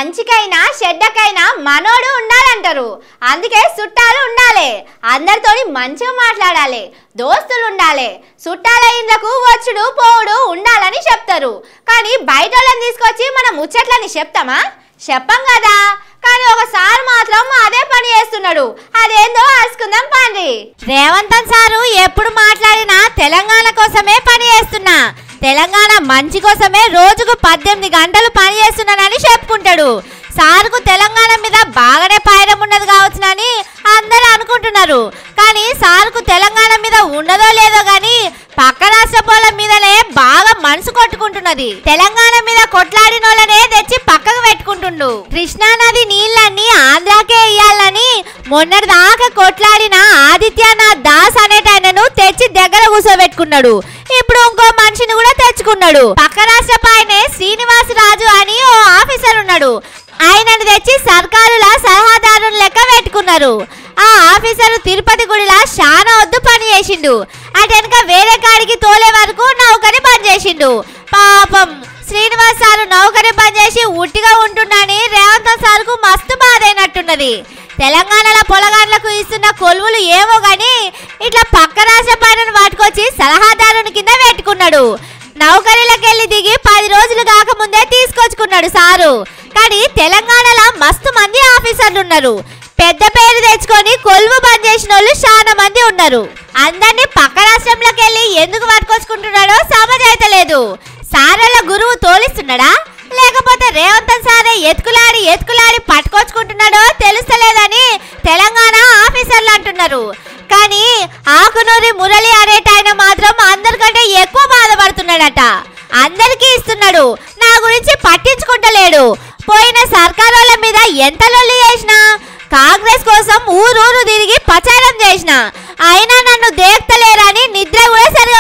మంచికైనా చెడ్డకైనా మనోడు ఉండాలంటారు. అందుకే చుట్టాలు ఉండాలి, అందరితోని మంచిగా మాట్లాడాలి, దోస్తులు ఉండాలి, చుట్టాల ఇండ్లకు వచ్చుడు పోవుడు ఉండాలని చెప్తారు. కానీ బయట వాళ్ళని తీసుకొచ్చి మనం ముచ్చట్లని చెప్తామా? చెప్పం కదా. కానీ ఒకసారి మాత్రం అదే పని చేస్తున్నాడు. అదేందో ఆసుకుందాం పండి. రేవంత్ సారు ఎప్పుడు మాట్లాడినా తెలంగాణ కోసమే పని చేస్తున్నా, తెలంగాణ మంచి కోసమే రోజుకు 18 గంటలు పని చేస్తున్నానని చెప్పుకుంటాడు. సార్కు తెలంగాణ మీద బాగానే పైరం ఉన్నది కావచ్చునని అందరూ అనుకుంటున్నారు. కానీ సార్కు తెలంగాణ మీద ఉన్నదో లేదో గాని పక్క రాష్ట్రాల మీదనే బాగా మనసు కొట్టుకుంటున్నది. తెలంగాణ మీద కొట్లాడినోళ్ళనే తెచ్చి పక్కకు పెట్టుకుంటుండు. కృష్ణానది నీళ్ళన్నీ ఆంధ్రాకే ఇయ్యాలని మొన్నటి దాకా కొట్లాడిన ఆదిత్యనాథ్ దాస్ అనేటైనను తెచ్చి దగ్గర కూర్చోబెట్టుకున్నాడు. ఇప్పుడు ఇంకో మనిషిని కూడా తెచ్చుకున్నాడు. పక్క రాష్ట్ర పైనే శ్రీనివాసరాజు అని ఓ ఆఫీసర్ ఉన్నాడు. ఆయనను తెచ్చి సర్కారుల సలహాదారుని లెక్క పెట్టుకున్నారు. ఆ ఆఫీసరు తిరుపతి గుడిలా చాలా వద్దు పని చేసిండు. అటెనక వేరే కాడికి తోలే వరకు నౌకరి బంద్ చేసిండు. పాపం శ్రీనివాస్ సారు నౌకరి బంద్ చేసి ఉట్టిగా ఉంటున్నాని రేవంత్ సార్కు మస్తు బాధైనట్టున్నది. తెలంగాణలో పొలగాండ్లకు ఇస్తున్న కొలువులు ఏమో గాని ఇట్లా పక్క రాష్ట్ర పైన వాటికొచ్చి సలహాదారుని కింద పెట్టుకున్నాడు. నౌకరీలకెళ్ళి దిగి 10 రోజులు కాకముందే తీసుకొచ్చుకున్నాడు సారు. కానీ తెలంగాణలో మస్తు మంది ఆఫీసర్లు ఉన్నారు. పెద్ద పేరు తెచ్చుకొని కొలువు బంద్ చేసిన వాళ్ళు చాలా మంది ఉన్నారు. అందరినీ పక్క రాష్ట్రంలోకి వెళ్ళి ఎందుకు పట్టుకొచ్చుకుంటున్నాడో సమజైతలేదు. సారల గురువు తోలిస్తున్నాడా లేకపోతే రేవంత్ సారే ఎత్తుకులాడి పట్టుకొచ్చుకుంటున్నాడో తెలుస్తలేదని తెలంగాణ ఆఫీసర్లు అంటున్నారు. కానీ ఆకునూరి మురళి అనేటాయన మాత్రం అందరికంటే ఎక్కువ బాధపడుతున్నాడట. అందరికీ ఇస్తున్నాడు, నా గురించి పట్టించుకుంటలేడు. పోయిన సర్కారోళ్ళ మీద ఎంత లొల్లి చేసినా, కాంగ్రెస్ కోసం ఊరూరు తిరిగి ప్రచారం చేసిన అయినా నన్ను దేక్తలేరని నిద్ర కూడా సరిగా